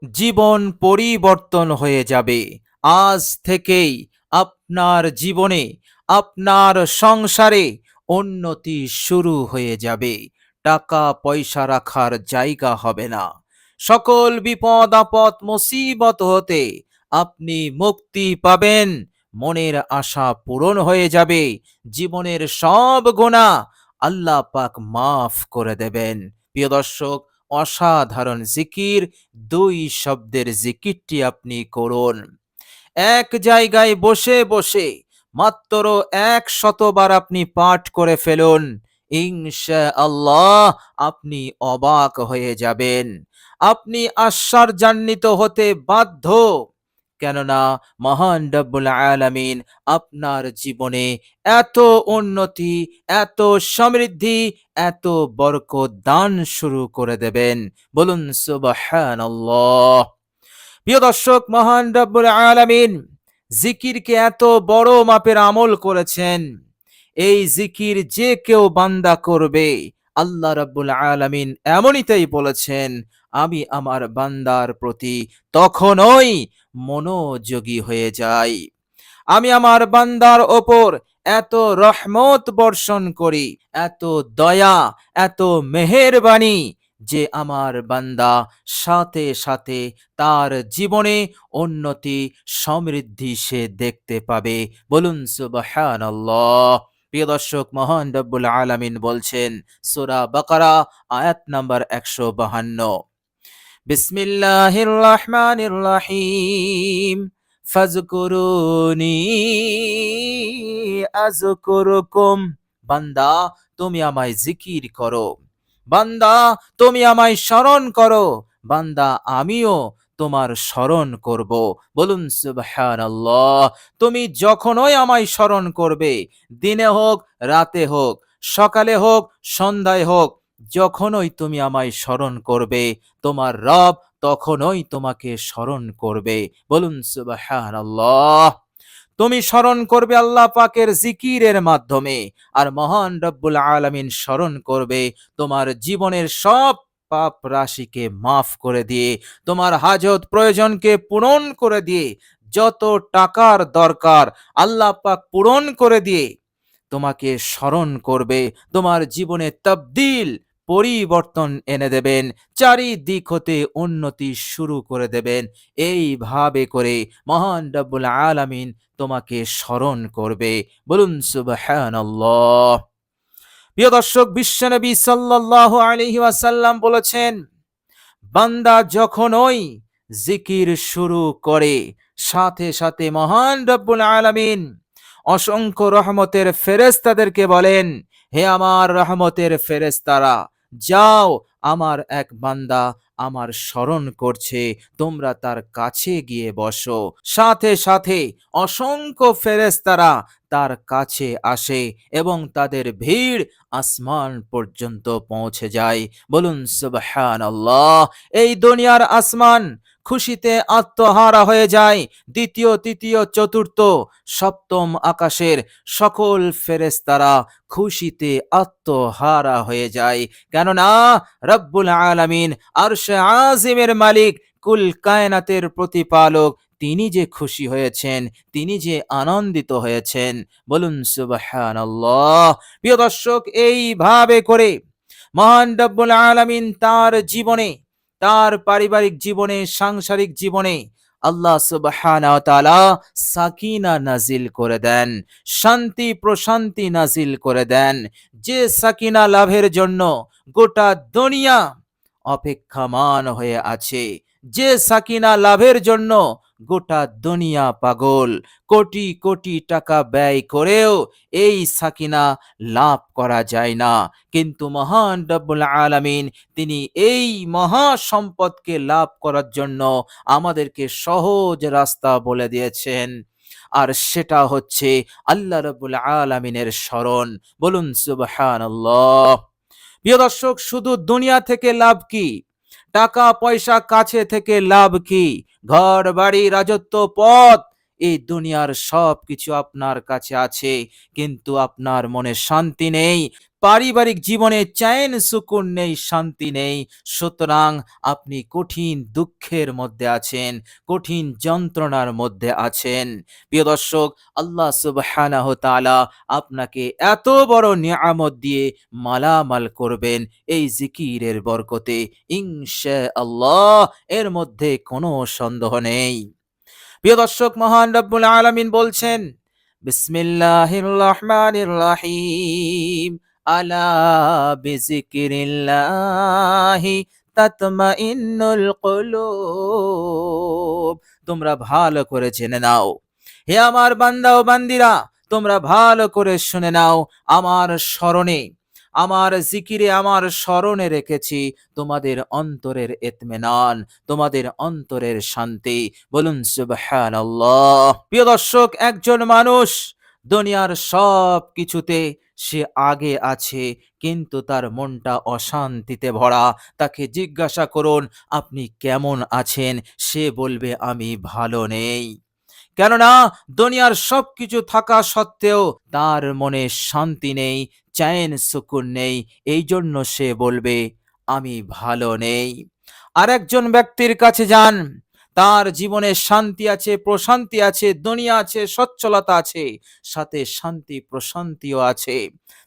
জীবন পরিবর্তন হয়ে যাবে। আজ থেকেই আপনার জীবনে, আপনার সংসারে উন্নতি শুরু হয়ে যাবে। টাকা পয়সা রাখার জায়গা হবে না। সকল বিপদ আপদ মুসিবত হতে আপনি মুক্তি পাবেন। মনের আশা পূরণ হয়ে যাবে। জীবনের সব গুনাহ আল্লাহ পাক মাফ করে দেবেন। প্রিয় দর্শক, অসাধারণ জিকির, ২ শব্দের জিকিরটি আপনি করুন। এক জায়গায় বসে বসে মাত্র ১০০ বার আপনি পাঠ করে ফেলুন। ইনশাআল্লাহ আপনি অবাক হয়ে যাবেন। আপনি আশ্চর্যান্বিত হতে বাধ্য। কেননা মহান রব্বুল আলামিন আপনার জীবনে এত উন্নতি, এত সমৃদ্ধি, এত বরকত দান শুরু করে দেবেন। বলুন সুবহানাল্লাহ। প্রিয় দর্শক, মহান রব্বুল আলামিন জিকিরকে এত বড় মাপের আমল করেছেন। এই জিকির যে কেউ বান্দা করবে, আল্লাহ রাব্বুল আলামিন এমনিতেই বলেছেন, আমি আমার বান্দার প্রতি তখনই মনোযোগী হয়ে যাই। আমি আমার বান্দার ওপর এত রহমত বর্ষণ করি, এত দয়া, এত মেহেরবানি, যে আমার বান্দা সাথে সাথে তার জীবনে উন্নতি সমৃদ্ধি সে দেখতে পাবে। বলুন সুবহানাল্লাহ। প্রিয় দর্শক, মহান রব্বুল আলামিন বলছেন সূরা বাকারা আয়াত নাম্বার ১৫২, বিসমিল্লাহির রহমানির রহিম, ফাজকুরুনি আযকুরুকুম। বান্দা, তুমি আমায় জিকির করো। বান্দা, তুমি আমায় স্মরণ করো। বান্দা, আমিও তোমার স্মরণ করব। বলুন সুবহানাল্লাহ। তুমি যখনই আমায় স্মরণ করবে, দিনে হোক, রাতে হোক, সকালে হোক, সন্ধ্যায় হোক, যখনই তুমি আমায় স্মরণ করবে, তোমার রব তখনই তোমাকে স্মরণ করবে। বলুন সুবহানাল্লাহ। তুমি স্মরণ করবে আল্লাহ পাকের জিকিরের মাধ্যমে, আর মহান রব্বুল আলামিন স্মরণ করবে তোমার জীবনের সব পাপ রাশিকে মাফ করে দিয়ে, তোমার হাজত প্রয়োজনকে পূরণ করে দিয়ে, যত টাকার দরকার আল্লাহ পাক পূরণ করে দিয়ে তোমাকে স্মরণ করবে। তোমার জীবনে তাবদীল, পরিবর্তন এনে দেবেন। চারিদিক হতে উন্নতি শুরু করে দেবেন। এইভাবে করে মহান রব্বুল আলামিন তোমাকে স্মরণ করবে। বলুন সুবহানাল্লাহ। প্রিয় দর্শক, বিশ্বনবী সাল্লাল্লাহু আলাইহি ওয়াসাল্লাম বলেছেন, বান্দা যখনই জিকির শুরু করে, সাথে সাথে মহান রব্বুল আলামিন অসংখ্য রহমতের ফেরেশতাদেরকে বলেন, হে আমার রহমতের ফেরেশতারা, যাও, আমার এক বান্দা আমার স্মরণ করছে, তোমরা তার কাছে গিয়ে বসো। সাথে সাথে অসংখ্য ফেরেশতারা তার কাছে আসে এবং তাদের ভিড় আসমান পর্যন্ত পৌঁছে যায়। বলুন সুবহানাল্লাহ। এই দুনিয়ার আসমান খুশিতে আত্মহারা হয়ে যায়। দ্বিতীয়, তৃতীয়, চতুর্থ, সপ্তম আকাশের সকল ফেরেশতারা খুশিতে আত্মহারা হয়ে যায়। কেননা রব্বুল আলামিন আরশে আজিমের মালিক, কুল কায়নাতের প্রতিপালক, তিনি যে খুশি হয়েছেন, তিনি যে আনন্দিত হয়েছেন। বলুন সুবহানাল্লাহ। প্রিয় দর্শক, এইভাবে করে মহান রব্বুল আলামিন তার জীবনে, তার পারিবারিক জীবনে, সাংসারিক জীবনে আল্লাহ সুবহানাহু ওয়া তাআলা সাকিনা নাজিল করে দেন, শান্তি প্রশান্তি নাজিল করে দেন। যে সাকিনা লাভের জন্য গোটা দুনিয়া অপেক্ষামান হয়ে আছে, যে সাকিনা লাভের জন্য গোটা দুনিয়া পাগল, কোটি কোটি টাকা ব্যয় করেও এই সাকিনা লাভ করা যায় না। কিন্তু মহান রব্বুল আলামিন তিনি এই মহা সম্পদকে লাভ করার জন্য আমাদেরকে সহজ রাস্তা বলে দিয়েছেন। আর সেটা হচ্ছে আল্লাহ রাব্বুল আলামিনের স্মরণ। বলুন সুবহানাল্লাহ। প্রিয় দর্শক, শুধু দুনিয়া থেকে লাভ কি? টাকা পয়সা কাছে থেকে লাভ কি? ঘর বাড়ি রাজত্ব পদ, এই দুনিয়ার সব কিছু আপনার কাছে আছে, কিন্তু আপনার মনে শান্তি নেই। পারিবারিক জীবনে চैन সুকুন নেই, শান্তি নেই। সুতরাং আপনি কঠিন দুঃখের মধ্যে আছেন, কঠিন যন্ত্রণার মধ্যে আছেন। প্রিয় দর্শক, আল্লাহ সুবহানাহু ওয়া তাআলা আপনাকে এত বড় নিয়ামত দিয়ে মালামাল করবেন এই জিকিরের বরকতে, ইনশাআল্লাহ। এর মধ্যে কোনো সন্দেহ নেই। প্রিয় দর্শক, মহান রব্বুল আলামিন বলছেন, বিসমিল্লাহির রহমানির রহিম, আলা বিজিকিরিল্লাহি তাতমাইন্নুল কুলুব। তোমরা ভালো করে জেনে নাও, হে আমার বান্দা ও বান্দিরা, তোমরা ভালো করে শুনে নাও, আমার স্মরণে, আমার জিকিরে, আমার স্মরণে রেখেছি তোমাদের অন্তরের ইতমিনান, তোমাদের অন্তরের শান্তি। বলুন সুবহানাল্লাহ। প্রিয় দর্শক, একজন মানুষ দুনিয়ার সব কিছুতে সে আগে আছে, কিন্তু তার মনটা অশান্তিতে ভরা। তাকে জিজ্ঞাসা করুন, আপনি কেমন আছেন? সে বলবে, আমি ভালো নেই। কেননা দুনিয়ার সবকিছু থাকা সত্ত্বেও তার মনে শান্তি নেই, চैन সুকুন নেই। এই জন্য সে বলবে, আমি ভালো নেই। আরেকজন ব্যক্তির কাছে যান, তার জীবনে শান্তি আছে, প্রশান্তি আছে, দুনিয়া আছে, সচ্ছলতা আছে, সাথে শান্তি প্রশান্তিও আছে।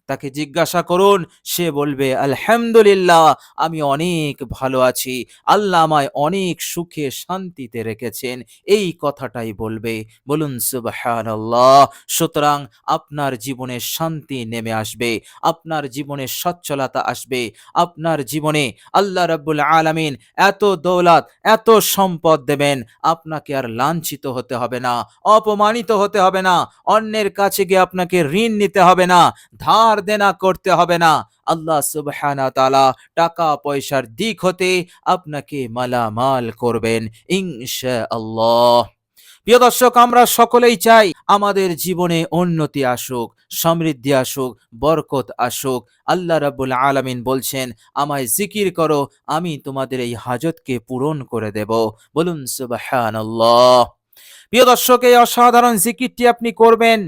তাকে জিজ্ঞাসা করুন, সে বলবে, আলহামদুলিল্লাহ, আমি অনেক ভালো আছি, আল্লাহ আমায় অনেক সুখে শান্তিতে রেখেছেন। এই কথাটাই বলবে। বলুন সুবহানাল্লাহ। সুতরাং আপনার জীবনে শান্তি নেমে আসবে, আপনার জীবনে সচ্ছলতা আসবে, আপনার জীবনে আল্লাহ রাব্বুল আলামিন এত দৌলত, এত সম্পদ দেবেন, আপনাকে আর লাঞ্ছিত হতে হবে না, অপমানিত হতে হবে না, অন্যের কাছে গিয়ে আপনাকে ঋণ নিতে হবে না, ধার দেনা করতে হবে না। আল্লাহ সুবহানাহু ওয়া তাআলা টাকা পয়সার দিক হতে আপনাকে মালামাল করবেন ইনশাআল্লাহ। প্রিয় দর্শক, আমরা সকলেই চাই আমাদের জীবনে উন্নতি আসুক, সমৃদ্ধি আসুক, বরকত আসুক। আল্লাহ রাব্বুল আলামিন বলছেন, আমায় জিকির করো, আমি তোমাদের এই হাজতকে পূরণ করে দেব। বলুন সুবহানাল্লাহ। প্রিয় দর্শক, এই অসাধারণ জিকিরটি আপনি করবেন,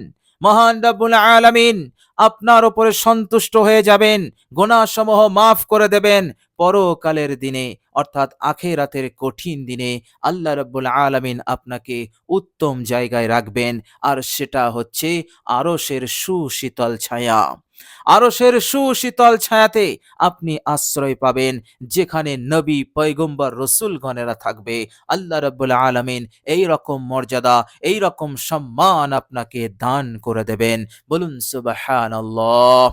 মহান রব্বুল আলামিন আপনার উপরে সন্তুষ্ট হয়ে যাবেন, গুনাহসমূহ মাফ করে দেবেন। পরকালের দিনে, অর্থাৎ আখিরাতের কঠিন দিনে আল্লাহ রাব্বুল আলামিন আপনাকে উত্তম জায়গায় রাখবেন, আর সেটা হচ্ছে আরশের সুশীতল ছায়া। আরশের সুশীতল ছায়াতে আপনি আশ্রয় পাবেন, যেখানে নবী, পয়গম্বর, রসুলগণেরা থাকবে। আল্লাহ রাব্বুল আলামিন এই রকম মর্যাদা, এই রকম সম্মান আপনাকে দান করে দেবেন। বলুন সুবহানাল্লাহ।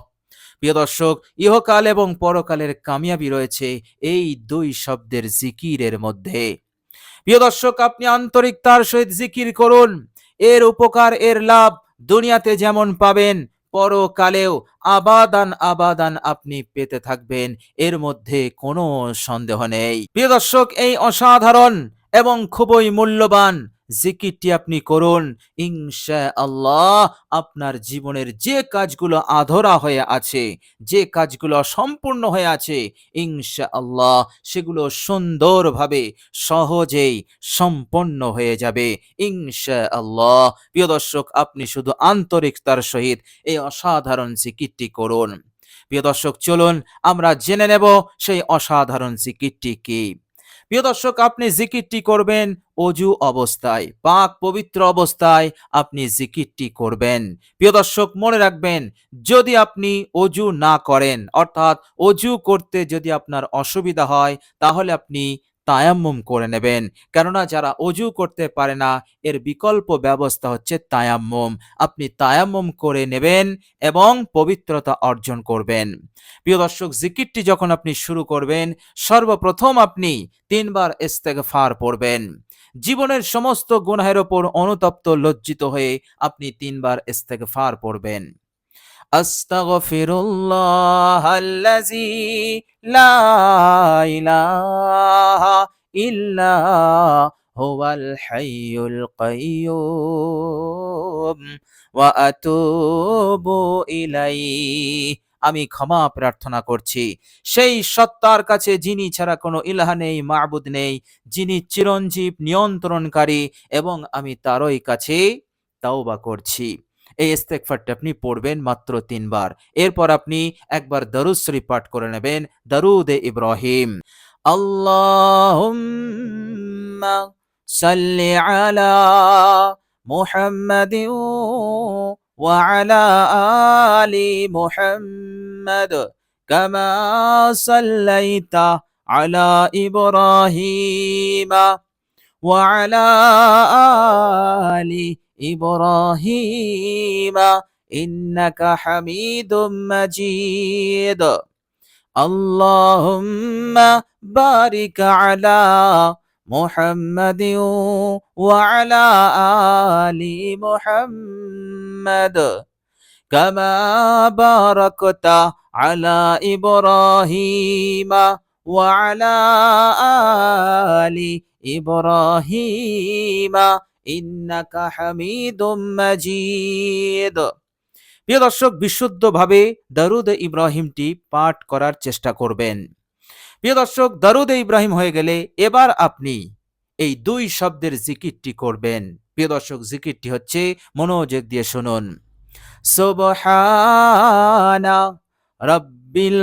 প্রিয় দর্শক, ইহকাল এবং পরকালের কামিয়াবি রয়েছে এই দুই শব্দের জিকিরের মধ্যে। প্রিয় দর্শক, আপনি আন্তরিকতার সহিত জিকির করুন, এর উপকার, এর লাভ দুনিয়াতে যেমন পাবেন, পরকালেও আবাদান আবাদান আপনি পেতে থাকবেন। এর মধ্যে কোনো সন্দেহ নেই। প্রিয় দর্শক, এই অসাধারণ এবং খুবই মূল্যবান জিকিরটি আপনি করুন, ইনশাআল্লাহ আপনার জীবনের যে কাজগুলো আধরা হয়ে আছে, যে কাজগুলো অসম্পূর্ণ হয়ে আছে, ইনশাআল্লাহ সেগুলো সুন্দরভাবে, সহজেই সম্পন্ন হয়ে যাবে ইনশাআল্লাহ। প্রিয় দর্শক, আপনি শুধু আন্তরিকতার সহিত এই অসাধারণ জিকিরটি করুন। প্রিয় দর্শক, চলুন আমরা জেনে নেব সেই অসাধারণ জিকিরটি কি। প্রিয় দর্শক, আপনি জিকিরটি করবেন অজু অবস্থায়, পাক পবিত্র অবস্থায় আপনি জিকিরটি করবেন। প্রিয় দর্শক, মনে রাখবেন, যদি আপনি অজু না করেন, অর্থাৎ অজু করতে যদি আপনার অসুবিধা হয়, তাহলে আপনি তায়াম্মুম করে নেবেন। কেননা যারা অজু করতে পারে না, এর বিকল্প ব্যবস্থা হচ্ছে তায়াম্মুম। আপনি তায়াম্মুম করে নেবেন এবং পবিত্রতা অর্জন করবেন। প্রিয় দর্শক, জিকিরটি যখন আপনি শুরু করবেন, সর্বপ্রথম আপনি 3 বার ইস্তেগফার পড়বেন। জীবনের সমস্ত গুনাহের ওপর অনুতপ্ত, লজ্জিত হয়ে আপনি 3 বার ইস্তেগফার পড়বেন। আস্তাগফিরুল্লাহাল্লাযী লা ইলাহা ইল্লা হুয়াল হাইয়ুল কাইয়্যুম ওয়া আতুবু ইলাইহি। আমি ক্ষমা প্রার্থনা করছি সেই সত্তার কাছে, যিনি ছাড়া কোনো ইলাহা নেই, মাবুদ নেই, যিনি চিরঞ্জীব, নিয়ন্ত্রণকারী, এবং আমি তারই কাছে তাওবা করছি। এই ইস্তেগফারটি আপনি পড়বেন মাত্র ৩ বার। এরপর আপনি একবার দরুদ শরীফ পাঠ করে নেবেন, দরুদে ইব্রাহিম। আল্লাহুম্মা সাল্লি আলা মুহাম্মাদিন ওয়া আলা আলি মুহাম্মাদ কামা সাল্লাইতা আলা ইব্রাহিমা وعلى آل إبراهيم إنك حميد مجيد اللهم بارك على محمد وعلى آل محمد كما باركت على إبراهيم وعلى آل إبراهيم إنك حميد مجيد। প্রিয় দর্শক, বিশুদ্ধভাবে দরুদ ইব্রাহিমটি পাঠ করার চেষ্টা করবেন। প্রিয় দর্শক, দরুদ ইব্রাহিম হয়ে গেলে এবার আপনি এই ২ শব্দের জিকিরটি করবেন। প্রিয় দর্শক, জিকিরটি হচ্ছে, মনোযোগ দিয়ে শুনুন, সুবহানা রাব্বিল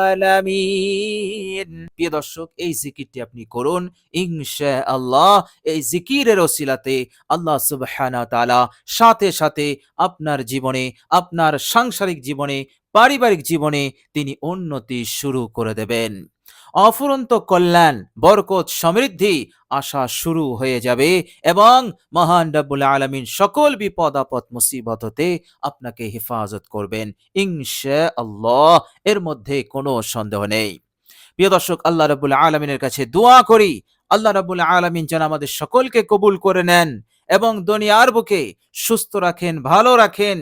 আলামিন। প্রিয় দর্শক, এই জিকিরটি আপনি করুন, ইনশাআল্লাহ এই জিকিরের ওসিলাতে আল্লাহ সুবহানাহু ওয়া তাআলা সাথে সাথে আপনার জীবনে, আপনার সাংসারিক জীবনে, পারিবারিক জীবনে তিনি উন্নতি শুরু করে দেবেন। অফুরন্ত কল্যাণ, বরকত, সমৃদ্ধি আসা শুরু হয়ে যাবে এবং মহান রব্বুল আলামিন সকল বিপদ আপদ মুসিবত হতে আপনাকে হেফাজত করবেন ইনশাআল্লাহ। এর মধ্যে কোনো সন্দেহ নেই। প্রিয় দর্শক, আল্লাহ রাব্বুল আলামিনের কাছে দোয়া করি, আল্লাহ রাব্বুল আলামিন যেন আমাদের সকলকে কবুল করে নেন এবং দুনিয়ার বুকে সুস্থ রাখেন, ভালো রাখেন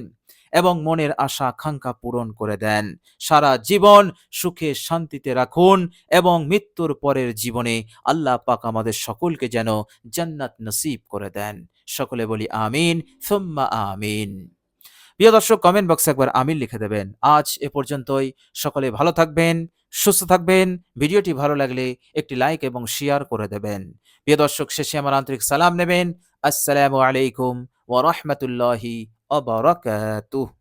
এবং মনের আশা আকাঙ্ক্ষা পূরণ করে দেন। সারা জীবন সুখে শান্তিতে রাখুন এবং মৃত্যুর পরের জীবনে আল্লাহ পাক আমাদের সকলকে যেন জান্নাত নসিব করে দেন। সকলে বলি আমিন সুম্মা আমিন। প্রিয় দর্শক, কমেন্ট বক্সে একবার আমিন লিখে দেবেন। আজ এ পর্যন্তই। সকলে ভালো থাকবেন, সুস্থ থাকবেন। ভিডিওটি ভালো লাগলে একটি লাইক এবং শেয়ার করে দেবেন। প্রিয় দর্শক, শেষে আমার আন্তরিক সালাম নেবেন। আসসালামু আলাইকুম ওয়া রাহমাতুল্লাহি ওয়া বারাকাতুহু।